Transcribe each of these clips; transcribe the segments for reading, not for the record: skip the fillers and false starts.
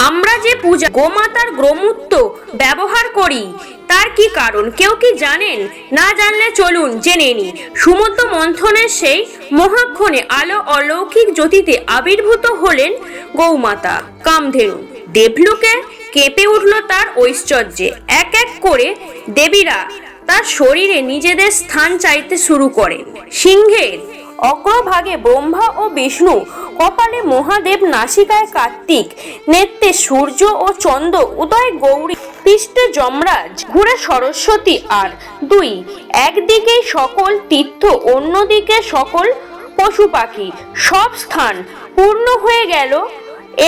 আমরা যে পূজা গোমাতার গোমূত্র ব্যবহার করি তার কি কারণ কেউ কি জানেন? না জানলে চলুন জেনে নিই। সমুদ্র মন্থনের সেই মহাক্ষণে আলো অলৌকিক জ্যোতিতে আবির্ভূত হলেন গৌমাতা কামধেনু। দেবলোকে কেঁপে উঠল তার ঐশ্বর্যে। এক এক করে দেবীরা তার শরীরে নিজেদের স্থান চাইতে শুরু করেন। সিংহের অগ্রভাগে ব্রহ্মা ও বিষ্ণু, কপালে মহাদেব, নাসিকায় কার্তিক, নেত্রে সূর্য ও চন্দ্র উদয় গৌরী, পৃষ্ঠে যমরাজ, ঘুরে সরস্বতী আর দুই। একদিকে সকল তীর্থ, অন্যদিকে সকল পশু পাখি। সব স্থান পূর্ণ হয়ে গেল।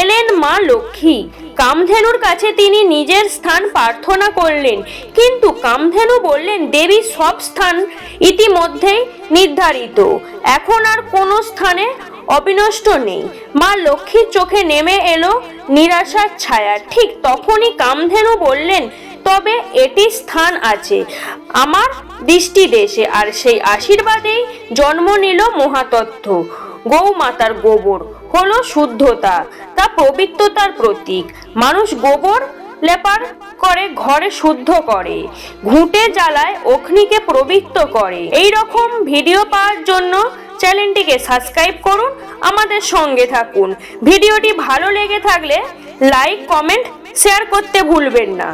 এলেন মা লক্ষ্মী। কামধেনুর কাছে তিনি নিজের স্থান প্রার্থনা করলেন, কিন্তু কামধেনু বললেন, দেবী সব স্থান ইতিমধ্যেই নির্ধারিত, এখন আর কোনো স্থানে অবিনষ্ট নেই। মা লক্ষ্মীর চোখে নেমে এলো নিরাশার ছায়া। ঠিক তখনই কামধেনু বললেন, তবে এটি স্থান আছে আমার দৃষ্টিদেশে, আর সেই আশীর্বাদেই জন্ম নিল মহাতত্ত্ব। গৌমাতার গোবর হলো শুদ্ধতা, তা পবিত্রতার প্রতীক। মানুষ গোবর লেপার করে ঘরে শুদ্ধ করে, ঘুঁটে জ্বালায় অগ্নিকে পবিত্র করে। এই রকম ভিডিও পাওয়ার জন্য চ্যানেলটিকে সাবস্ক্রাইব করুন, আমাদের সঙ্গে থাকুন। ভিডিওটি ভালো লেগে থাকলে লাইক, কমেন্ট, শেয়ার করতে ভুলবেন না।